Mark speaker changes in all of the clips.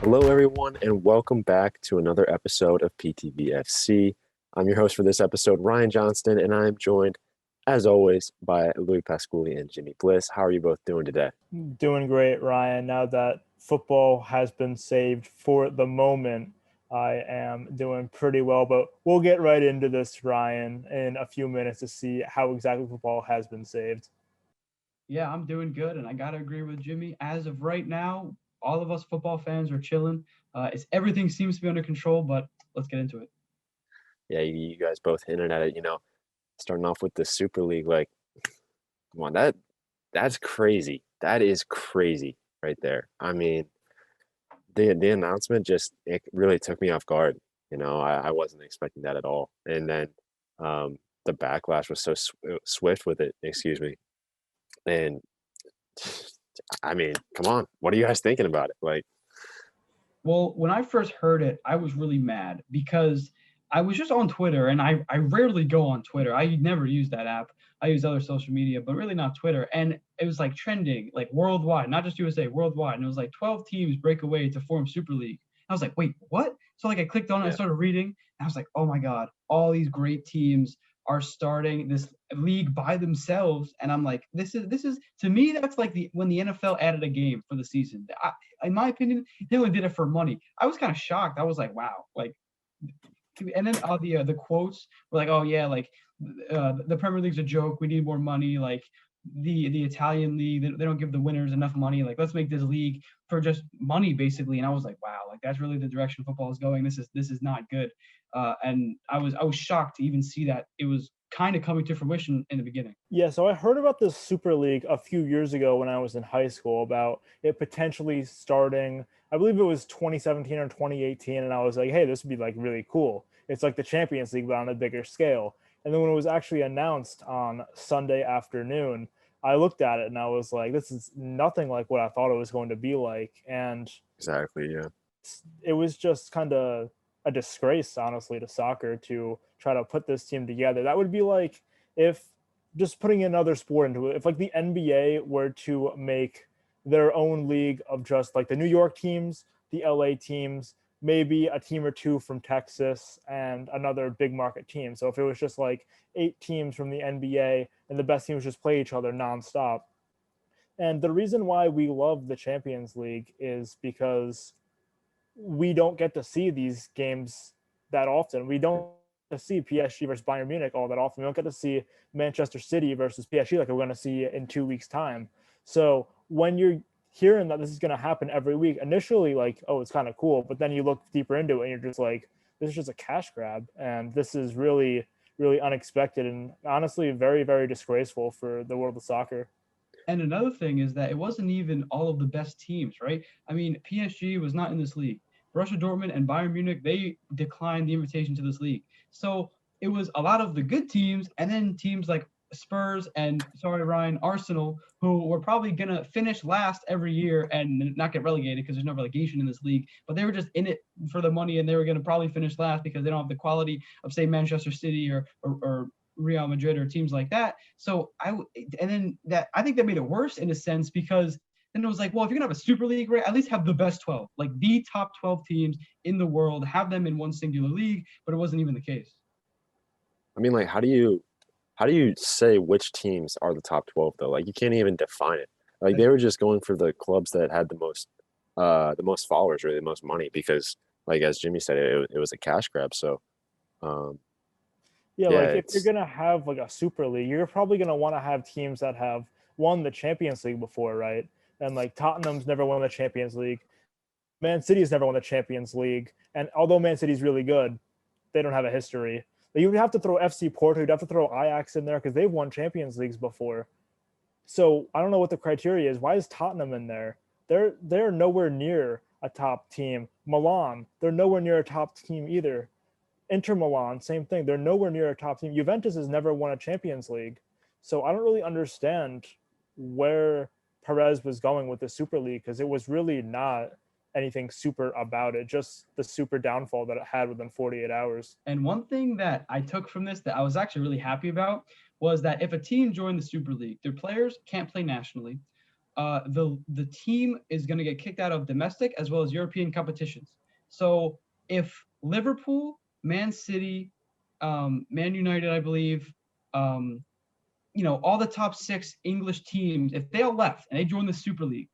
Speaker 1: Hello, everyone, and welcome back to another episode of PTV FC. I'm your host for this episode, Ryan Johnston, and I'm joined, as always, by Louis Pasculli and Jimmy Bliss. How are you both doing today?
Speaker 2: Doing great, Ryan. Now that football has been saved for the moment, I am doing pretty well. But we'll get right into this, Ryan, in a few minutes to see how exactly football has been saved.
Speaker 3: Yeah, I'm doing good, and I gotta agree with Jimmy. As of right now, all of us football fans are chilling. It's everything seems to be under control, but let's get into it.
Speaker 1: Yeah, you guys both hinted at it, starting off with the Super League, like, come on, that's crazy. That is crazy right there. I mean, the announcement it really took me off guard. I wasn't expecting that at all. And then the backlash was so swift with it, excuse me. And I mean, come on, what are you guys thinking about it? Like,
Speaker 3: Well, when I first heard it, I was really mad because I was just on Twitter, and I rarely go on Twitter. I never use that app. I use other social media, but really not Twitter. And it was like trending, like worldwide, not just USA, worldwide. And it was like 12 teams break away to form Super League. I was like, wait, what? So like I clicked on it, I
Speaker 1: yeah,
Speaker 3: started reading, and I was like, oh my God, all these great teams are starting this league by themselves. And I'm like, this is to me, that's like when the NFL added a game for the season. In my opinion, they only did it for money. I was kind of shocked. I was like, wow, like, and then all the quotes were like, oh yeah, like the Premier League's a joke. We need more money. Like the Italian league, they don't give the winners enough money. Like let's make this league for just money basically. And I was like, wow, like that's really the direction football is going. This is not good. And I was shocked to even see that it was kind of coming to fruition in the beginning.
Speaker 2: Yeah, so I heard about this Super League a few years ago when I was in high school about it potentially starting. I believe it was 2017 or 2018, and I was like, hey, this would be like really cool. It's like the Champions League, but on a bigger scale. And then when it was actually announced on Sunday afternoon, I looked at it and I was like, this is nothing like what I thought it was going to be like. And
Speaker 1: exactly. Yeah.
Speaker 2: it was just kind of a disgrace, honestly, to soccer to try to put this team together. That would be like if just putting another sport into it, if like the NBA were to make their own league of just like the New York teams, the LA teams, maybe a team or two from Texas, and another big market team. So if it was just like 8 teams from the NBA and the best teams just play each other nonstop. And the reason why we love the Champions League is because we don't get to see these games that often. We don't get to see PSG versus Bayern Munich all that often. We don't get to see Manchester City versus PSG like we're going to see in 2 weeks' time. So when you're hearing that this is going to happen every week, initially like, oh, it's kind of cool, but then you look deeper into it and you're just like, this is just a cash grab, and this is really, really unexpected and honestly very, very disgraceful for the world of soccer.
Speaker 3: And another thing is that it wasn't even all of the best teams, right? I mean, PSG was not in this league. Borussia Dortmund and Bayern Munich, they declined the invitation to this league. So it was a lot of the good teams, and then teams like Spurs and, sorry, Ryan, Arsenal, who were probably going to finish last every year and not get relegated because there's no relegation in this league. But they were just in it for the money, and they were going to probably finish last because they don't have the quality of, say, Manchester City or Real Madrid or teams like that. So and then that I think that made it worse in a sense because then it was like, well, if you're gonna have a Super League, right, at least have the best 12, like the top 12 teams in the world, have them in one singular league. But it wasn't even the case.
Speaker 1: I mean, like, how do you say which teams are the top 12 though? Like, you can't even define it. Like, they were just going for the clubs that had the most followers, really, the most money, because, like, as Jimmy said, it was a cash grab. So, um,
Speaker 2: Yeah,
Speaker 1: yeah,
Speaker 2: like if you're
Speaker 1: it's
Speaker 2: gonna have like a Super League, you're probably gonna want to have teams that have won the Champions League before, right? And like Tottenham's never won the Champions League. Man City's never won the Champions League. And although Man City's really good, they don't have a history. You would have to throw FC Porto, you'd have to throw Ajax in there because they've won Champions Leagues before. So I don't know what the criteria is. Why is Tottenham in there? They're nowhere near a top team. Milan, they're nowhere near a top team either. Inter Milan, same thing. They're nowhere near a top team. Juventus has never won a Champions League. So I don't really understand where Perez was going with the Super League because it was really not anything super about it, just the super downfall that it had within 48 hours.
Speaker 3: And one thing that I took from this that I was actually really happy about was that if a team joined the Super League, their players can't play nationally. the team is going to get kicked out of domestic as well as European competitions. So if Liverpool, Man City, Man United, I believe, all the top 6 English teams, if they all left and they joined the Super League,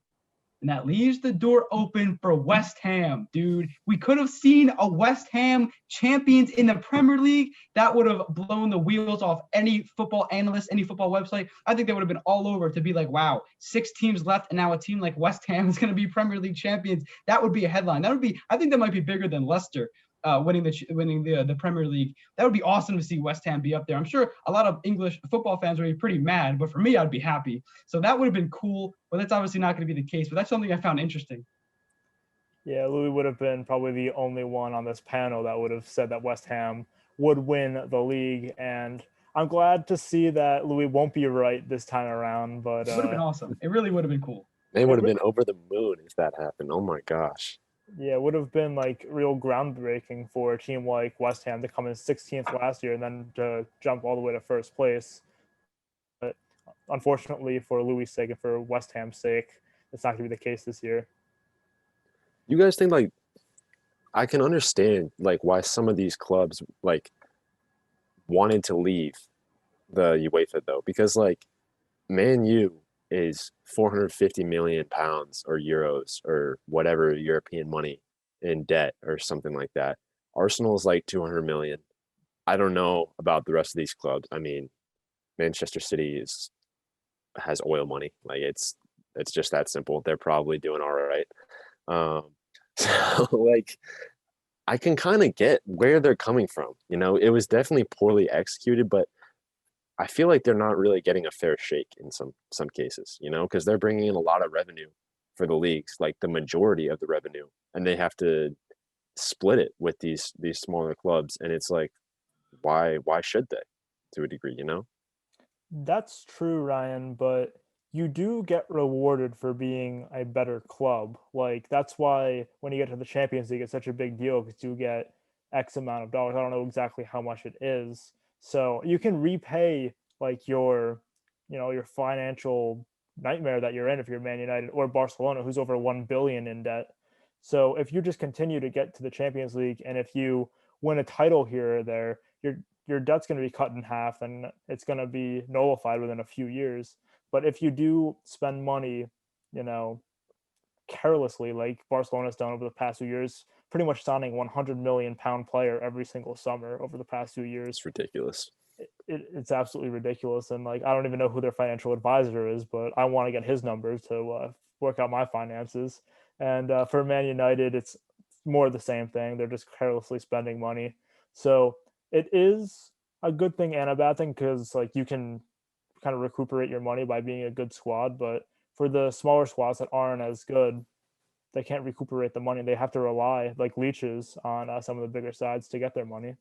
Speaker 3: and that leaves the door open for West Ham, dude. We could have seen a West Ham champions in the Premier League. That would have blown the wheels off any football analyst, any football website. I think they would have been all over to be like, wow, 6 teams left, and now a team like West Ham is going to be Premier League champions. That would be a headline. I think that might be bigger than Leicester. Winning the Premier League. That would be awesome to see West Ham be up there. I'm sure a lot of English football fans would be pretty mad, but for me, I'd be happy. So that would have been cool, but that's obviously not going to be the case. But that's something I found interesting.
Speaker 2: Yeah, Louis would have been probably the only one on this panel that would have said that West Ham would win the league, and I'm glad to see that Louis won't be right this time around. But
Speaker 3: it would have been awesome. It really would have been cool.
Speaker 1: They would have been over the moon if that happened. Oh my gosh.
Speaker 2: Yeah, it would have been like real groundbreaking for a team like West Ham to come in 16th last year and then to jump all the way to first place. But unfortunately for Louis' sake and for West Ham's sake, it's not going to be the case this year.
Speaker 1: You guys think, like, I can understand, like, why some of these clubs, like, wanted to leave the UEFA, though, because, like, Man U is 450 million pounds or euros or whatever European money in debt or something like that. Arsenal is like 200 million. I don't know about the rest of these clubs. I mean, Manchester City has oil money. Like it's just that simple. They're probably doing all right. So like I can kind of get where they're coming from. It was definitely poorly executed, but I feel like they're not really getting a fair shake in some cases, because they're bringing in a lot of revenue for the leagues, like the majority of the revenue, and they have to split it with these smaller clubs, and it's like, why should they, to a degree,
Speaker 2: That's true, Ryan, but you do get rewarded for being a better club. Like that's why when you get to the Champions League, it's such a big deal because you get X amount of dollars. I don't know exactly how much it is. So you can repay like your financial nightmare that you're in if you're Man United or Barcelona, who's over 1 billion in debt. So if you just continue to get to the Champions League and if you win a title here or there, your debt's going to be cut in half and it's going to be nullified within a few years. But if you do spend money, carelessly, like Barcelona's done over the past few years, pretty much signing 100 million pound player every single summer over the past few years.
Speaker 1: It's ridiculous.
Speaker 2: It's absolutely ridiculous. And like, I don't even know who their financial advisor is, but I want to get his numbers to work out my finances. And for Man United, it's more the same thing. They're just carelessly spending money. So it is a good thing and a bad thing because like you can kind of recuperate your money by being a good squad. But for the smaller squads that aren't as good, they can't recuperate the money. They have to rely like leeches on some of the bigger sides to get their money.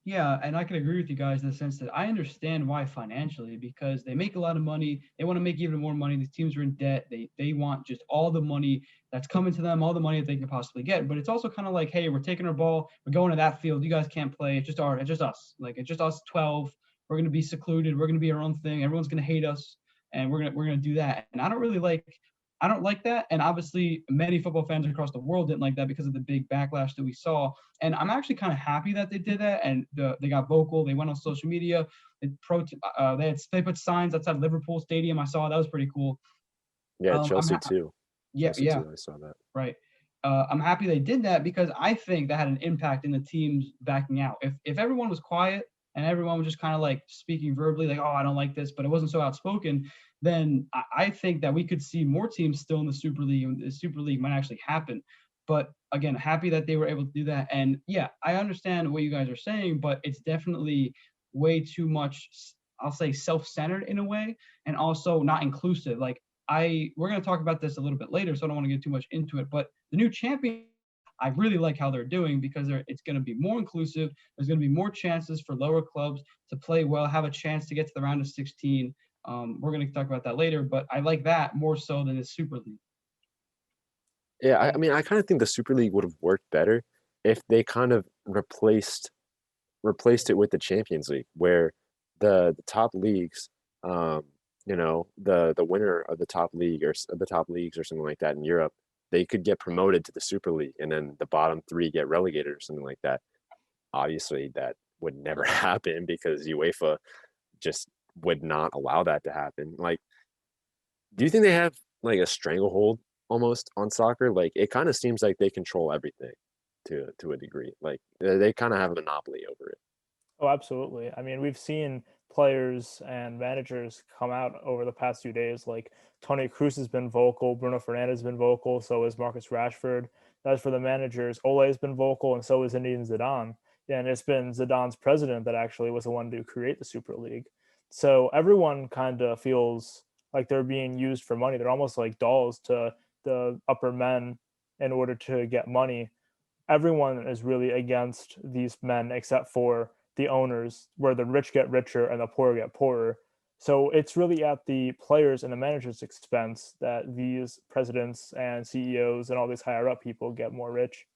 Speaker 3: Yeah, and I can agree with you guys in the sense that I understand why financially, because they make a lot of money. They want to make even more money. These teams are in debt. They want just all the money that's coming to them, all the money that they can possibly get. But it's also kind of like, hey, we're taking our ball, we're going to that field. You guys can't play. It's just us. Like it's just us 12. We're gonna be secluded. We're gonna be our own thing. Everyone's gonna hate us, and we're gonna do that. And I don't like that. And obviously, many football fans across the world didn't like that because of the big backlash that we saw. And I'm actually kind of happy that they did that. And they got vocal. They went on social media. They put signs outside Liverpool Stadium. I saw that was pretty cool.
Speaker 1: Yeah, Chelsea too.
Speaker 3: Chelsea
Speaker 1: too, I saw that.
Speaker 3: Right. I'm happy they did that because I think that had an impact in the teams backing out. If everyone was quiet and everyone was just kind of like speaking verbally, like, oh, I don't like this, but it wasn't so outspoken, then I think that we could see more teams still in the Super League, and the Super League might actually happen. But again, happy that they were able to do that. And yeah, I understand what you guys are saying, but it's definitely way too much, I'll say, self-centered in a way, and also not inclusive. Like we're going to talk about this a little bit later, so I don't want to get too much into it, but the new champion, I really like how they're doing because it's going to be more inclusive. There's going to be more chances for lower clubs to play well, have a chance to get to the round of 16. We're going to talk about that later, but I like that more so than the Super League.
Speaker 1: Yeah, I mean, I kind of think the Super League would have worked better if they kind of replaced it with the Champions League, where the top leagues the winner of the top league or the top leagues or something like that in Europe, they could get promoted to the Super League, and then the bottom three get relegated or something like that. Obviously, that would never happen because UEFA just would not allow that to happen. Like, do you think they have like a stranglehold almost on soccer? Like, it kind of seems like they control everything to a degree. Like, they kind of have a monopoly over it.
Speaker 2: Oh, absolutely. I mean, we've seen players and managers come out over the past few days. Like Tony Cruz has been vocal, Bruno Fernandes has been vocal, so is Marcus Rashford. As for the managers, Ole has been vocal, and so is Zinedine Zidane. And it's been Zidane's president that actually was the one to create the Super League. So everyone kind of feels like they're being used for money. They're almost like dolls to the upper men in order to get money. Everyone is really against these men except for the owners, where the rich get richer and the poor get poorer. So it's really at the players and the managers' expense that these presidents and CEOs and all these higher up people get more rich.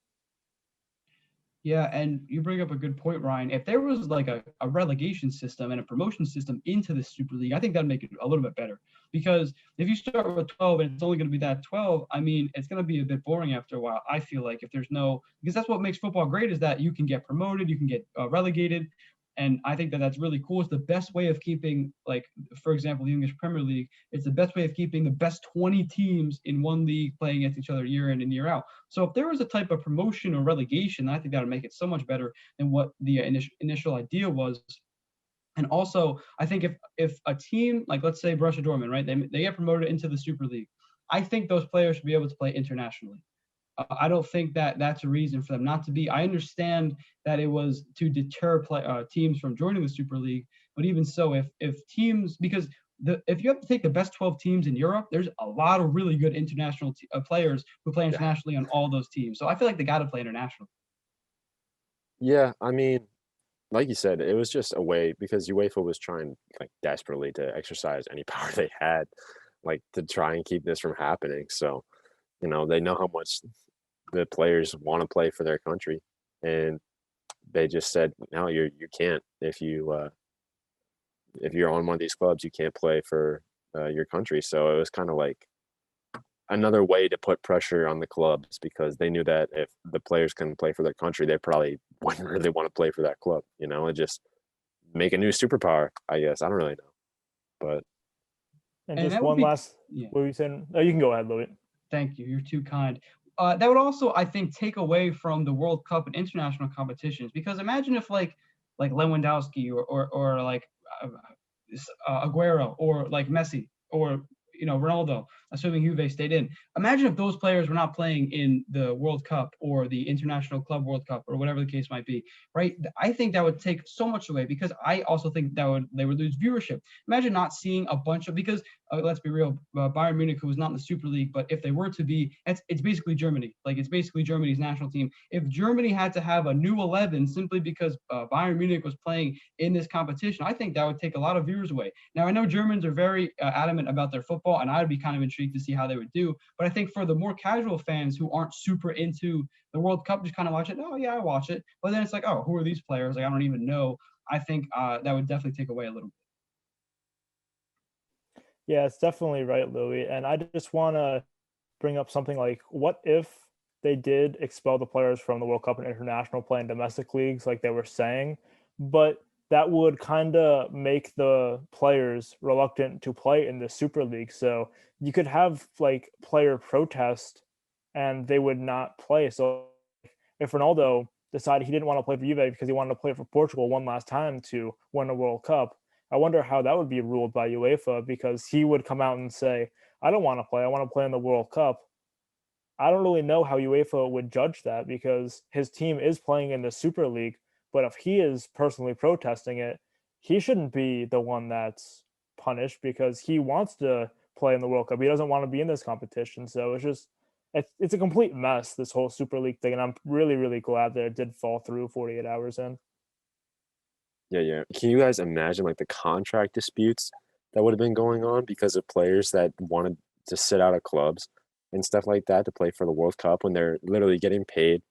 Speaker 3: Yeah, and you bring up a good point, Ryan. If there was like a relegation system and a promotion system into the Super League, I think that'd make it a little bit better. Because if you start with 12 and it's only going to be that 12, I mean, it's going to be a bit boring after a while. I feel like if there's no, because that's what makes football great is that you can get promoted, you can get relegated. And I think that that's really cool. It's the best way of keeping, like, for example, the English Premier League. It's the best way of keeping the best 20 teams in one league playing against each other year in and year out. So if there was a type of promotion or relegation, I think that would make it so much better than what the initial idea was. And also, I think if a team like, let's say Borussia Dortmund, right, they get promoted into the Super League, I think those players should be able to play internationally. I don't think that that's a reason for them not to be. I understand that it was to deter teams from joining the Super League, but even so, if teams, because if you have to take the best 12 teams in Europe, there's a lot of really good international players who play internationally on all those teams. So I feel like they got to play international.
Speaker 1: Yeah, I mean, like you said, it was just a way because UEFA was trying like desperately to exercise any power they had, like to try and keep this from happening. So, they know how much the players want to play for their country, and they just said, no, you can't. If you're on one of these clubs, you can't play for your country. So it was kind of like another way to put pressure on the clubs because they knew that if the players couldn't play for their country, they probably wouldn't really want to play for that club. And just make a new superpower. I guess I don't really know, but
Speaker 2: And
Speaker 3: And
Speaker 2: just
Speaker 3: that would
Speaker 2: one
Speaker 3: be,
Speaker 2: last,
Speaker 3: yeah.
Speaker 2: what were you saying? Oh, you can go ahead, Louis.
Speaker 3: Thank you. You're too kind. That would also, I think, take away from the World Cup and international competitions because imagine if like Lewandowski or like Aguero or like Messi or Ronaldo, assuming Juve stayed in. Imagine if those players were not playing in the World Cup or the International Club World Cup or whatever the case might be, right? I think that would take so much away because I also think that they would lose viewership. Imagine not seeing a bunch of because let's be real, Bayern Munich, who was not in the Super League, but if they were to be, it's basically Germany. Like it's basically Germany's national team. If Germany had to have a new 11 simply because Bayern Munich was playing in this competition, I think that would take a lot of viewers away. Now I know Germans are very adamant about their football, and I would be kind of intrigued to see how they would do. But I think for the more casual fans who aren't super into the World Cup, just kind of watch it. Oh yeah, I watch it. But then it's like, oh, who are these players? Like I don't even know. I think that would definitely take away a little bit.
Speaker 2: Yeah, it's definitely right, Louis. And I just want to bring up something like, what if they did expel the players from the World Cup and international play in domestic leagues, like they were saying, but that would kind of make the players reluctant to play in the Super League. So you could have like player protest and they would not play. So if Ronaldo decided he didn't want to play for Juve because he wanted to play for Portugal one last time to win a World Cup, I wonder how that would be ruled by UEFA because he would come out and say, I don't want to play. I want to play in the World Cup. I don't really know how UEFA would judge that because his team is playing in the Super League. But if he is personally protesting it, he shouldn't be the one that's punished because he wants to play in the World Cup. He doesn't want to be in this competition. So it's a complete mess, this whole Super League thing. And I'm really, really glad that it did fall through 48 hours in.
Speaker 1: yeah, yeah. Can you guys imagine like the contract disputes that would have been going on because of players that wanted to sit out of clubs and stuff like that to play for the World Cup when they're literally getting paid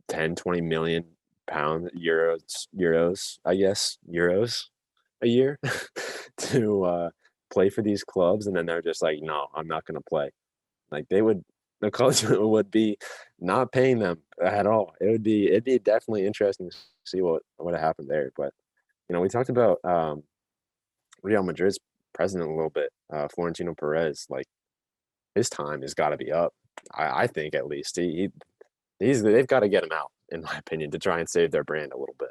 Speaker 1: 10, 20 million pound euros, I guess, euros a year to play for these clubs, and then they're just like, no, I'm not going to play. Like the clubs would be not paying them at all. It'd be definitely interesting to see what happened there. But we talked about Real Madrid's president a little bit, Florentino Perez. Like his time has got to be up. I think at least they've got to get him out, in my opinion, to try and save their brand a little bit.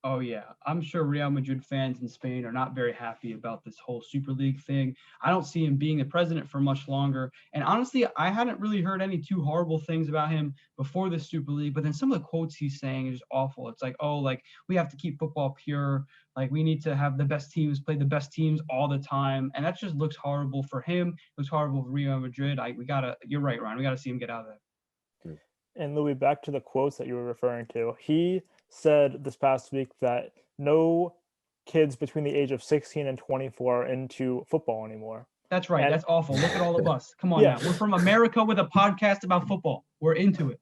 Speaker 3: Oh, yeah. I'm sure Real Madrid fans in Spain are not very happy about this whole Super League thing. I don't see him being the president for much longer. And honestly, I hadn't really heard any too horrible things about him before the Super League. But then some of the quotes he's saying is awful. It's like, oh, like, we have to keep football pure. Like, we need to have the best teams play the best teams all the time. And that just looks horrible for him. It looks horrible for Real Madrid. You're right, Ryan. We got to see him get out of there.
Speaker 2: And Louis, back to the quotes that you were referring to. He said this past week that no kids between the age of 16 and 24 are into football anymore.
Speaker 3: That's right. And that's awful. Look at all of us. Come on now. We're from America with a podcast about football. We're into it.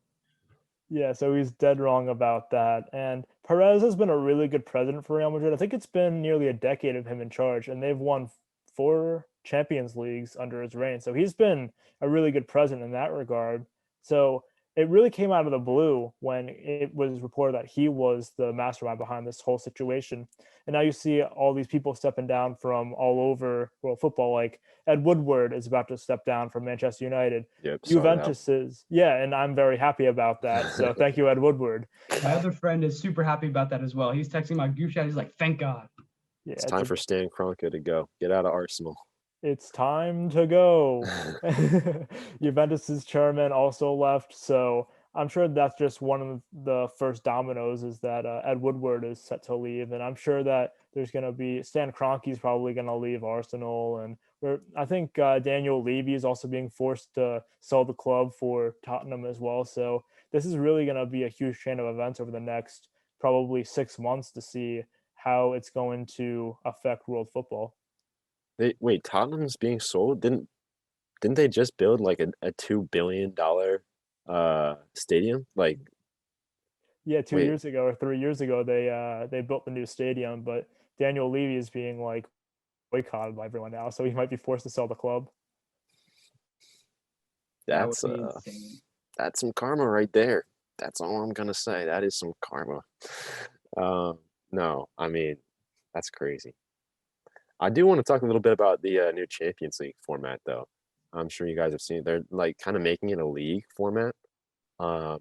Speaker 2: Yeah, so he's dead wrong about that. And Perez has been a really good president for Real Madrid. I think it's been nearly a decade of him in charge, and they've won 4 Champions Leagues under his reign. So he's been a really good president in that regard. So it really came out of the blue when it was reported that he was the mastermind behind this whole situation. And now you see all these people stepping down from all over world football, like Ed Woodward is about to step down from Manchester United.
Speaker 1: Yep,
Speaker 2: Juventus is, and I'm very happy about that. So thank you, Ed Woodward.
Speaker 3: My other friend is super happy about that as well. He's texting my group chat. He's like, thank God.
Speaker 1: Yeah, it's time for Stan Kroenke to go. Get out of Arsenal.
Speaker 2: It's time to go. Juventus's chairman also left, so I'm sure that's just one of the first dominoes is that Ed Woodward is set to leave, and I'm sure that there's going to be Stan Kroenke's probably going to leave Arsenal, and I think Daniel Levy is also being forced to sell the club for Tottenham as well. So this is really going to be a huge chain of events over the next probably 6 months to see how it's going to affect world football.
Speaker 1: Wait, Tottenham's being sold? Didn't they just build like a $2 billion stadium? Like,
Speaker 2: yeah, 2 years ago or 3 years ago, they built the new stadium, but Daniel Levy is being like boycotted by everyone now, so he might be forced to sell the club.
Speaker 1: That's some karma right there. That's all I'm gonna say. That is some karma. No, I mean, that's crazy. I do want to talk a little bit about the new Champions League format, though. I'm sure you guys have seen it. They're like kind of making it a league format. I'm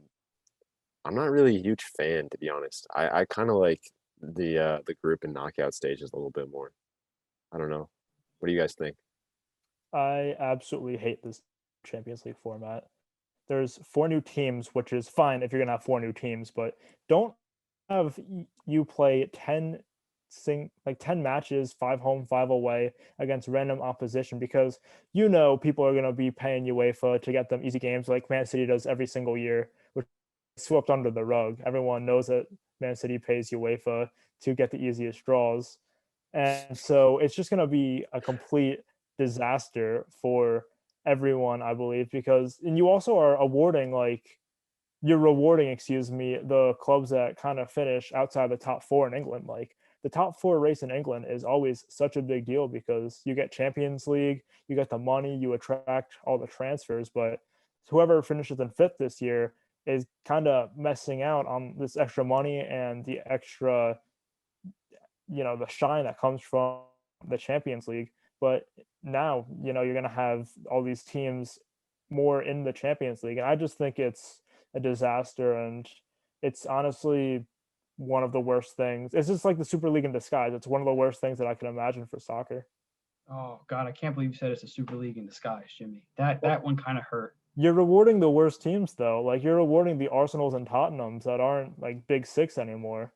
Speaker 1: not really a huge fan, to be honest. I kind of like the group and knockout stages a little bit more. I don't know. What do you guys think?
Speaker 2: I absolutely hate this Champions League format. There's 4 new teams, which is fine if you're gonna have 4 new teams, but don't have you play 10 matches, 5 home, 5 away against random opposition, because people are going to be paying UEFA to get them easy games like Man City does every single year, which is swept under the rug. Everyone knows that Man City pays UEFA to get the easiest draws. And so it's just going to be a complete disaster for everyone, I believe, and you also are you're rewarding, the clubs that kind of finish outside the top 4 in England. Like, the top 4 race in England is always such a big deal because you get Champions League, you get the money, you attract all the transfers, but whoever finishes in 5th this year is kind of messing out on this extra money and the extra, the shine that comes from the Champions League. But now, you're going to have all these teams more in the Champions League. And I just think it's a disaster, and it's honestly one of the worst things. It's just like the Super League in disguise. It's one of the worst things that I can imagine for soccer.
Speaker 3: Oh God, I can't believe you said it's a Super League in disguise, Jimmy. That one kind of hurt.
Speaker 2: You're rewarding the worst teams, though. Like, you're rewarding the Arsenals and Tottenhams that aren't like Big 6 anymore.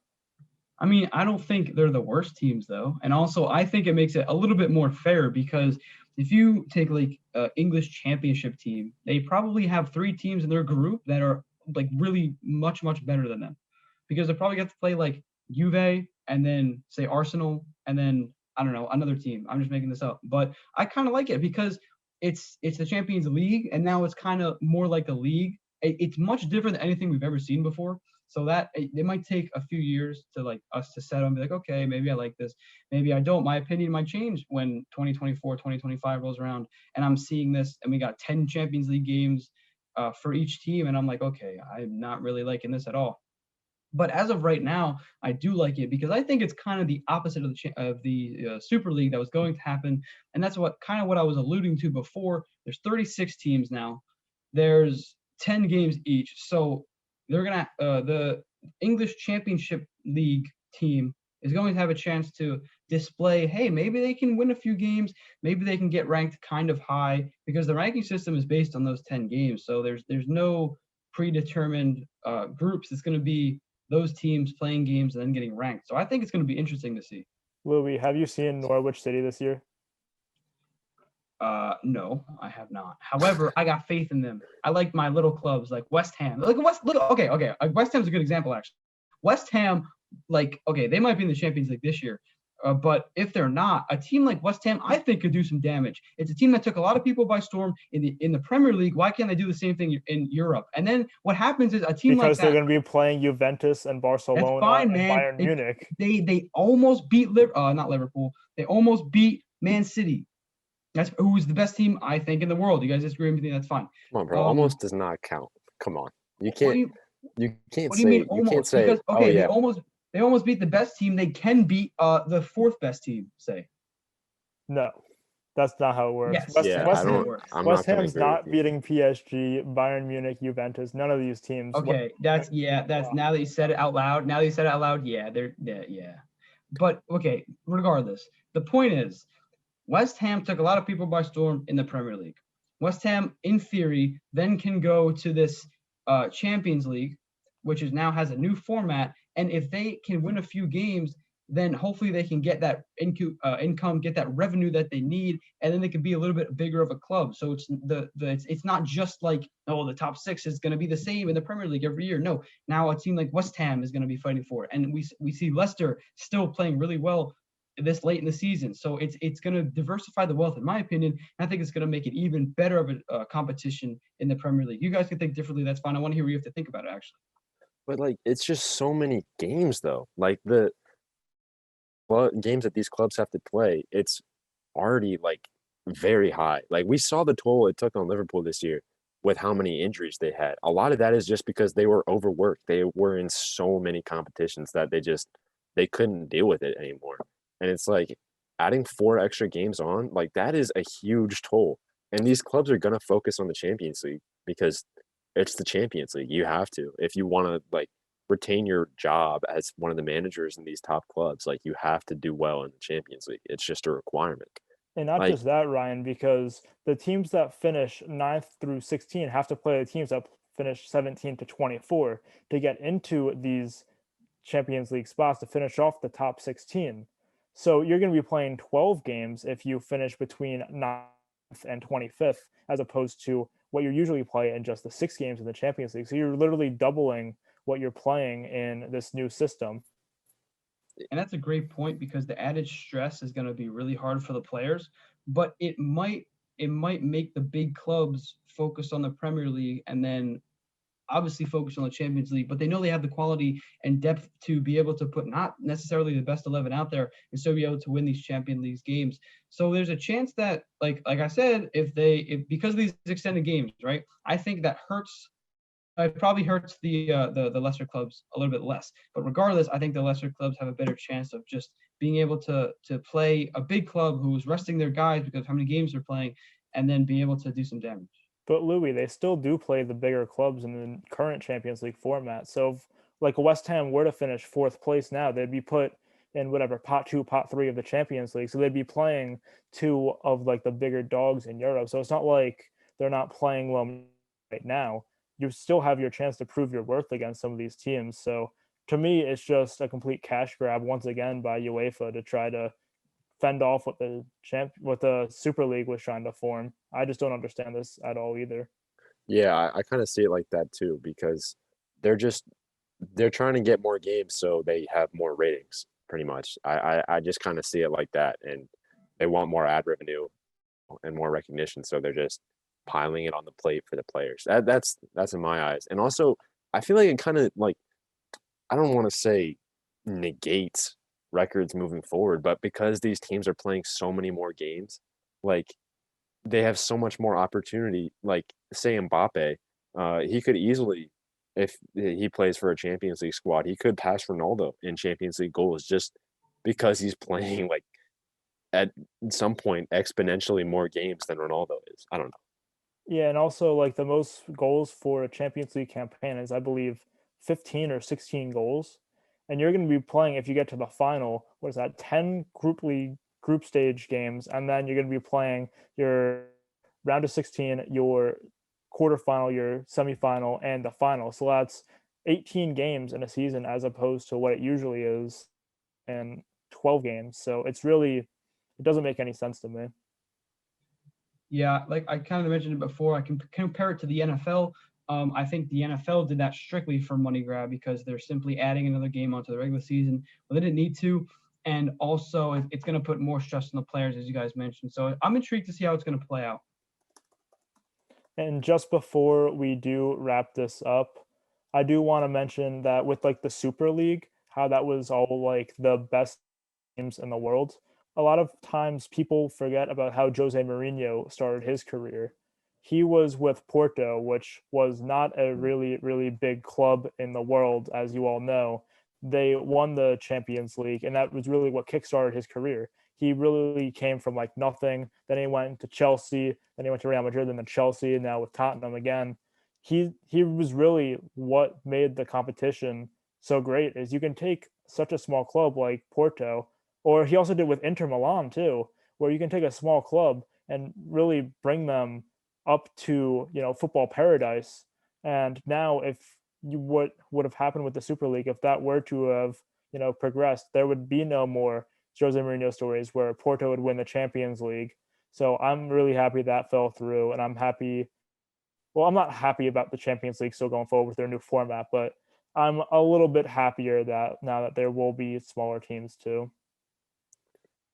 Speaker 3: I mean, I don't think they're the worst teams, though. And also, I think it makes it a little bit more fair because if you take like an English championship team, they probably have 3 teams in their group that are like really much, much better than them. Because they probably get to play like Juve and then say Arsenal and then, I don't know, another team. I'm just making this up. But I kind of like it because it's the Champions League, and now it's kind of more like a league. It's much different than anything we've ever seen before. So that it might take a few years to like us to settle and be like, okay, maybe I like this, maybe I don't. My opinion might change when 2024, 2025 rolls around, and I'm seeing this, and we got 10 Champions League games for each team, and I'm like, okay, I'm not really liking this at all. But as of right now, I do like it because I think it's kind of the opposite of the Super League that was going to happen, and that's what I was alluding to before. There's 36 teams now. There's 10 games each, so they're gonna the English Championship League team is going to have a chance to display, hey, maybe they can win a few games, maybe they can get ranked kind of high because the ranking system is based on those 10 games. So there's no predetermined groups. It's going to be those teams playing games and then getting ranked. So I think it's going to be interesting to see.
Speaker 2: Louis, have you seen Norwich City this year?
Speaker 3: No, I have not. However, I got faith in them. I like my little clubs like West Ham. Okay. West Ham's a good example, actually. West Ham, they might be in the Champions League this year. But if they're not, a team like West Ham, I think, could do some damage. It's a team that took a lot of people by storm in the Premier League. Why can't they do the same thing in Europe? And then what happens is a team
Speaker 2: because
Speaker 3: like
Speaker 2: they're going to be playing Juventus and Barcelona
Speaker 3: that's fine,
Speaker 2: and
Speaker 3: man.
Speaker 2: Bayern Munich.
Speaker 3: They almost beat not Liverpool. They almost beat Man City. That's who's the best team, I think, in the world. You guys disagree with me? That's fine.
Speaker 1: Come on, bro. Almost does not count. Come on. You can't. You can't
Speaker 3: what do you mean almost?
Speaker 1: You can't say.
Speaker 3: Because, okay,
Speaker 1: oh, yeah.
Speaker 3: they almost beat the best team. They can beat the fourth best team. Say.
Speaker 2: No, that's not how it works.
Speaker 3: Yes,
Speaker 2: West Ham's not beating PSG, Bayern Munich, Juventus. None of these teams.
Speaker 3: Okay, that's now that you said it out loud. Yeah, yeah. But okay, regardless, the point is, West Ham took a lot of people by storm in the Premier League. West Ham, in theory, then can go to this Champions League, which now has a new format. And if they can win a few games, then hopefully they can get that income, get that revenue that they need, and then they can be a little bit bigger of a club. So it's not just like, oh, the top six is going to be the same in the Premier League every year. No, now a team like West Ham is going to be fighting for it, and we see Leicester still playing really well this late in the season. So it's going to diversify the wealth, in my opinion. And I think it's going to make it even better of a competition in the Premier League. You guys can think differently. That's fine. I want to hear what you have to think about it, actually.
Speaker 1: But it's just so many games, though. The games that these clubs have to play, it's already very high. We saw the toll it took on Liverpool this year with how many injuries they had. A lot of that is just because they were overworked. They were in so many competitions that they couldn't deal with it anymore. And it's adding 4 extra games on, that is a huge toll. And these clubs are going to focus on the Champions League because it's the Champions League. You have to. If you want to retain your job as one of the managers in these top clubs, you have to do well in the Champions League. It's just a requirement.
Speaker 2: And not just that, Ryan, because the teams that finish 9th through 16 have to play the teams that finish 17 to 24 to get into these Champions League spots to finish off the top 16. So you're going to be playing 12 games if you finish between 9th and 25th, as opposed to what you usually play in just the 6 games in the Champions League. So you're literally doubling what you're playing in this new system.
Speaker 3: And that's a great point because the added stress is going to be really hard for the players, but it might make the big clubs focus on the Premier League and then obviously focus on the Champions League, but they know they have the quality and depth to be able to put not necessarily the best 11 out there and still be able to win these Champions League games. So there's a chance that, like I said, if because of these extended games, right? I think that it probably hurts the lesser clubs a little bit less. But regardless, I think the lesser clubs have a better chance of just being able to play a big club who's resting their guys because of how many games they're playing, and then be able to do some damage.
Speaker 2: But Louis, they still do play the bigger clubs in the current Champions League format. So if West Ham were to finish 4th place now, they'd be put in whatever pot 2, pot 3 of the Champions League. So they'd be playing 2 of the bigger dogs in Europe. So it's not like they're not playing well right now. You still have your chance to prove your worth against some of these teams. So to me, it's just a complete cash grab once again by UEFA to try to fend off what the Super League was trying to form. I just don't understand this at all either.
Speaker 1: Yeah, I kind of see it like that too, because they're trying to get more games so they have more ratings, pretty much. I just kind of see it like that, and they want more ad revenue and more recognition, so they're just piling it on the plate for the players. That's in my eyes. And also, I feel like it kind of I don't want to say negates records moving forward, but because these teams are playing so many more games, like they have so much more opportunity. Like say Mbappe, he could easily, if he plays for a Champions League squad, he could pass Ronaldo in Champions League goals just because he's playing like at some point exponentially more games than Ronaldo is. I don't know.
Speaker 2: Yeah, and also like the most goals for a Champions League campaign is I believe 15 or 16 goals. And you're going to be playing if you get to the final, what is that? 10 group stage games and then you're going to be playing your round of 16, your quarterfinal, your semifinal and the final. So that's 18 games in a season as opposed to what it usually is in 12 games. So it's really it doesn't make any sense to me.
Speaker 3: Yeah, like I kind of mentioned it before, I can compare it to the NFL. I think the NFL did that strictly for money grab because they're simply adding another game onto the regular season. Well, they didn't need to, and also it's going to put more stress on the players, as you guys mentioned. So I'm intrigued to see how it's going to play out.
Speaker 2: And just before we do wrap this up, I do want to mention that with like the Super League, how that was all like the best teams in the world. A lot of times people forget about how Jose Mourinho started his career. He was with Porto, which was not a really, really big club in the world, as you all know. They won the Champions League, and that was really what kickstarted his career. He really came from like nothing. Then he went to Chelsea, then he went to Real Madrid, then to Chelsea, and now with Tottenham again. He was really what made the competition so great. Is you can take such a small club like Porto, or he also did with Inter Milan too, where you can take a small club and really bring them up to football paradise. And now, if you what would have happened with the Super League if that were to have progressed, there would be no more Jose Mourinho stories where Porto would win the Champions League. So I'm really happy that fell through, and I'm happy. Well, I'm not happy about the Champions League still going forward with their new format, but I'm a little bit happier that now that there will be smaller teams too.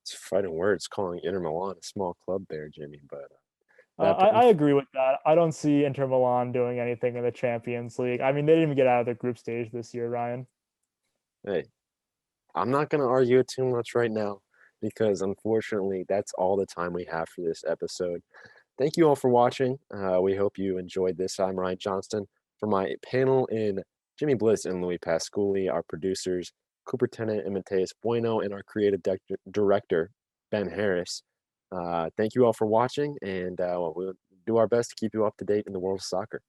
Speaker 1: It's fighting words calling Inter Milan a small club there, Jimmy. But that
Speaker 2: I agree with that. I don't see Inter Milan doing anything in the Champions League. I mean, they didn't even get out of the group stage this year, Ryan.
Speaker 1: hey, I'm not going to argue it too much right now because unfortunately, that's all the time we have for this episode. Thank you all for watching. We hope you enjoyed this. I'm Ryan Johnston. For my panel in Jimmy Bliss and Louis Pasculli, our producers, Cooper Tennant and Mateus Bueno, and our creative director, Ben Harris. Thank you all for watching, and we'll do our best to keep you up to date in the world of soccer.